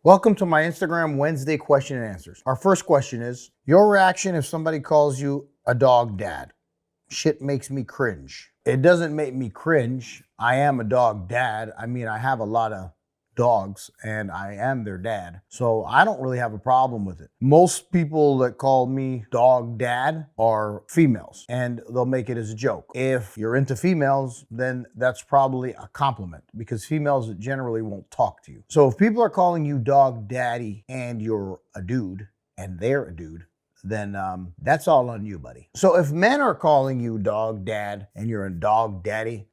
Welcome to my Instagram Wednesday question and answers. Our first question is, your reaction if somebody calls you a dog dad? Shit makes me cringe. It doesn't make me cringe. I am a dog dad. I mean, I have a lot of dogs and I am their dad. So I don't really have a problem with it. Most people that call me dog dad are females and they'll make it as a joke. If you're into females, then that's probably a compliment because females generally won't talk to you. So if people are calling you dog daddy and you're a dude and they're a dude, then that's all on you, buddy. So if men are calling you dog dad and you're a dog daddy,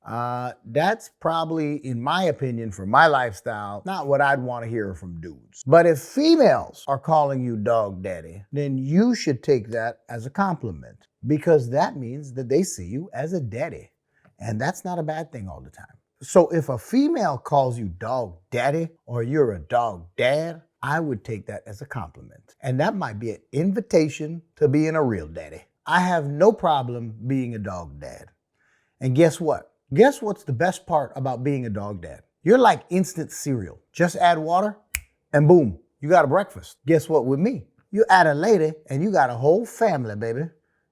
that's probably, in my opinion, for my lifestyle, not what I'd want to hear from dudes. But if females are calling you dog daddy, then you should take that as a compliment because that means that they see you as a daddy. And that's not a bad thing all the time. So if a female calls you dog daddy or you're a dog dad, I would take that as a compliment. And that might be an invitation to being a real daddy. I have no problem being a dog dad. And guess what? Guess what's the best part about being a dog dad? You're like instant cereal. Just add water and boom, you got a breakfast. Guess what with me? You add a lady and you got a whole family, baby.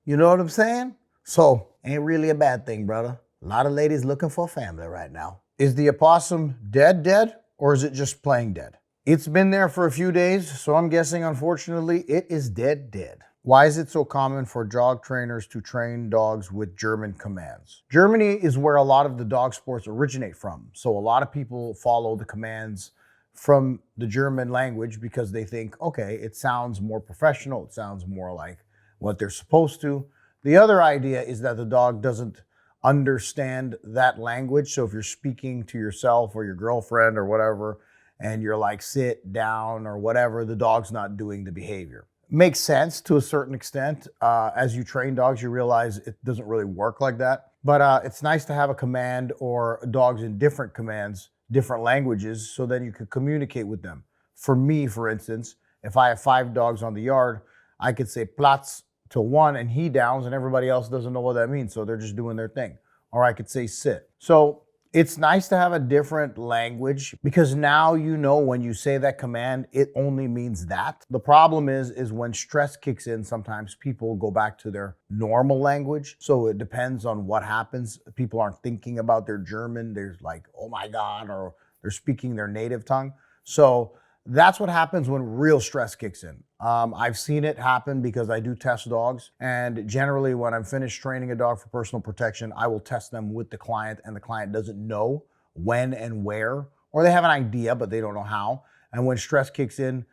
You know what I'm saying? So ain't really a bad thing, brother. A lot of ladies looking for a family right now. Is the opossum dead, or is it just playing dead? It's been there for a few days, so I'm guessing, unfortunately, it is dead. Why is it so common for dog trainers to train dogs with German commands? Germany is where a lot of the dog sports originate from. So a lot of people follow the commands from the German language because they think, okay, it sounds more professional. It sounds more like what they're supposed to. The other idea is that the dog doesn't understand that language. So if you're speaking to yourself or your girlfriend or whatever, and you're like, sit down or whatever, the dog's not doing the behavior. Makes sense to a certain extent. As you train dogs, you realize it doesn't really work like that. But it's nice to have a command or dogs in different commands, different languages, so then you can communicate with them. For me, for instance, if I have 5 dogs on the yard, I could say Platz to one and he downs and everybody else doesn't know what that means. So they're just doing their thing. Or I could say sit. So it's nice to have a different language because now you know when you say that command, it only means that. The problem is when stress kicks in, sometimes people go back to their normal language. So it depends on what happens. People aren't thinking about their German. They're like, oh my God, or they're speaking their native tongue. So that's what happens when real stress kicks in. I've seen it happen because I do test dogs. And generally when I'm finished training a dog for personal protection, I will test them with the client and the client doesn't know when and where, or they have an idea, but they don't know how. And when stress kicks in,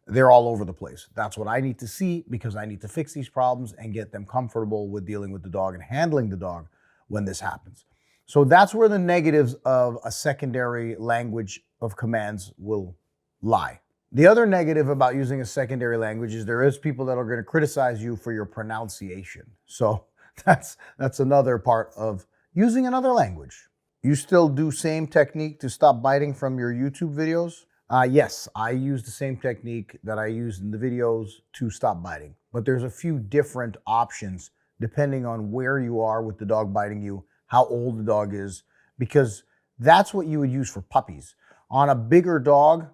they're all over the place. That's what I need to see because I need to fix these problems and get them comfortable with dealing with the dog and handling the dog when this happens. So that's where the negatives of a secondary language of commands will lie. The other negative about using a secondary language is there is people that are going to criticize you for your pronunciation. So that's another part of using another language. You still do same technique to stop biting from your YouTube videos? Yes, I use the same technique that I used in the videos to stop biting. But there's a few different options depending on where you are with the dog biting you, how old the dog is, because that's what you would use for puppies. On a bigger dog,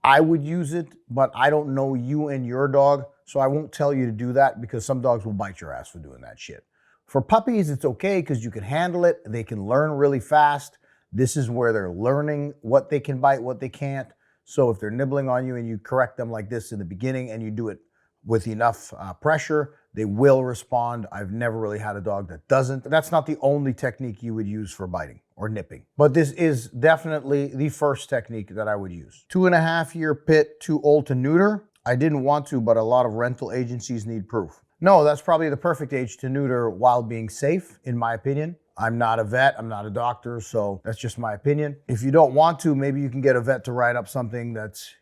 I would use it, but I don't know you and your dog, so I won't tell you to do that because some dogs will bite your ass for doing that shit. For puppies, it's okay because you can handle it. They can learn really fast. This is where they're learning what they can bite, what they can't. So if they're nibbling on you and you correct them like this in the beginning and you do it with enough pressure, they will respond. I've never really had a dog that doesn't. That's not the only technique you would use for biting or nipping, but this is definitely the first technique that I would use. 2.5-year pit, too old to neuter? I didn't want to, but a lot of rental agencies need proof. No, that's probably the perfect age to neuter while being safe, in my opinion. I'm not a vet, I'm not a doctor, so that's just my opinion. If you don't want to, maybe you can get a vet to write up something that's,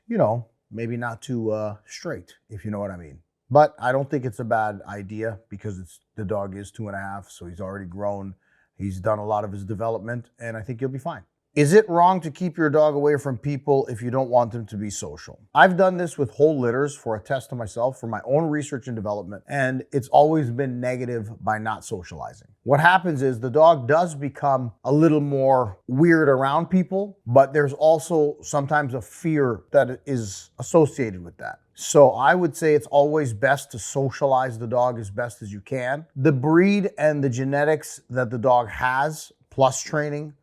maybe not too straight, if you know what I mean. But I don't think it's a bad idea because the dog is 2.5, so he's already grown. He's done a lot of his development, and I think you'll be fine. Is it wrong to keep your dog away from people if you don't want them to be social? I've done this with whole litters for a test of myself for my own research and development, and it's always been negative by not socializing. What happens is the dog does become a little more weird around people, but there's also sometimes a fear that is associated with that. So I would say it's always best to socialize the dog as best as you can. The breed and the genetics that the dog has, plus training,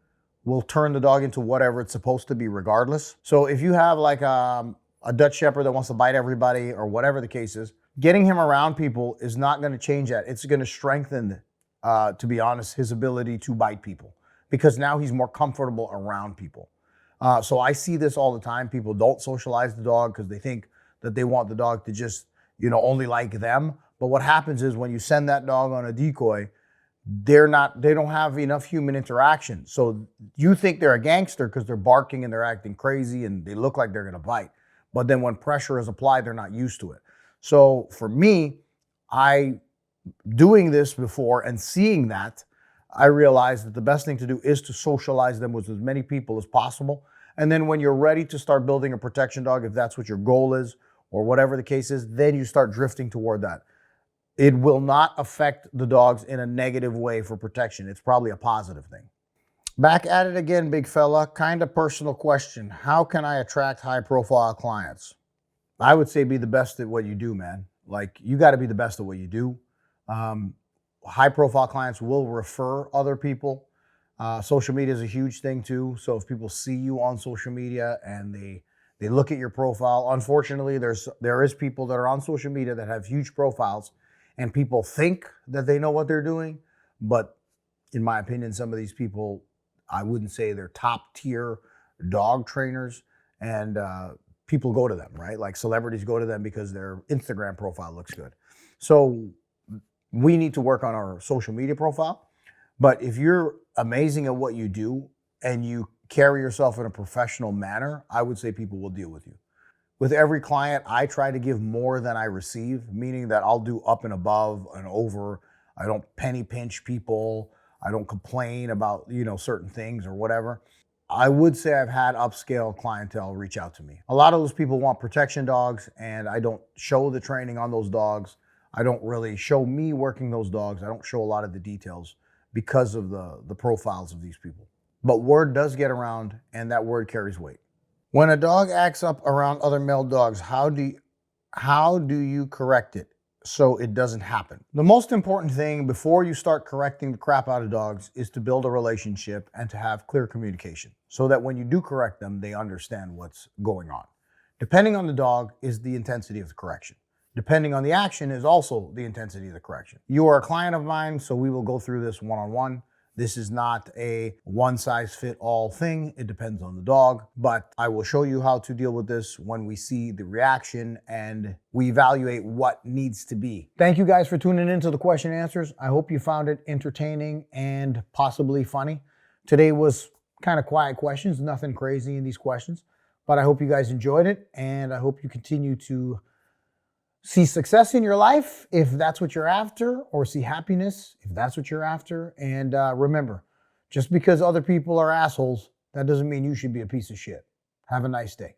will turn the dog into whatever it's supposed to be regardless. So if you have like a Dutch Shepherd that wants to bite everybody or whatever the case is, getting him around people is not going to change that. It's going to strengthen, to be honest, his ability to bite people because now he's more comfortable around people. So I see this all the time. People don't socialize the dog because they think that they want the dog to just, only like them. But what happens is when you send that dog on a decoy, they don't have enough human interaction. So you think they're a gangster because they're barking and they're acting crazy and they look like they're going to bite. But then when pressure is applied, they're not used to it. So for me, doing this before and seeing that, I realized that the best thing to do is to socialize them with as many people as possible. And then when you're ready to start building a protection dog, if that's what your goal is or whatever the case is, then you start drifting toward that. It will not affect the dogs in a negative way for protection. It's probably a positive thing. Back at it again, big fella. Kind of personal question. How can I attract high-profile clients? I would say be the best at what you do, man. Like, you got to be the best at what you do. High-profile clients will refer other people. Social media is a huge thing, too. So if people see you on social media and they look at your profile, unfortunately, there is people that are on social media that have huge profiles, and people think that they know what they're doing. But in my opinion, some of these people, I wouldn't say they're top tier dog trainers, and people go to them, right? Like celebrities go to them because their Instagram profile looks good. So we need to work on our social media profile. But if you're amazing at what you do and you carry yourself in a professional manner, I would say people will deal with you. With every client, I try to give more than I receive, meaning that I'll do up and above and over. I don't penny pinch people. I don't complain about, certain things or whatever. I would say I've had upscale clientele reach out to me. A lot of those people want protection dogs, and I don't show the training on those dogs. I don't really show me working those dogs. I don't show a lot of the details because of the profiles of these people. But word does get around, and that word carries weight. When a dog acts up around other male dogs, how do you correct it so it doesn't happen? The most important thing before you start correcting the crap out of dogs is to build a relationship and to have clear communication so that when you do correct them, they understand what's going on. Depending on the dog is the intensity of the correction. Depending on the action is also the intensity of the correction. You are a client of mine, so we will go through this one-on-one. This is not a one-size-fit-all thing. It depends on the dog, but I will show you how to deal with this when we see the reaction and we evaluate what needs to be. Thank you guys for tuning into the question and answers. I hope you found it entertaining and possibly funny. Today was kind of quiet questions, nothing crazy in these questions, but I hope you guys enjoyed it, and I hope you continue to see success in your life, if that's what you're after, or see happiness, if that's what you're after. And remember, just because other people are assholes, that doesn't mean you should be a piece of shit. Have a nice day.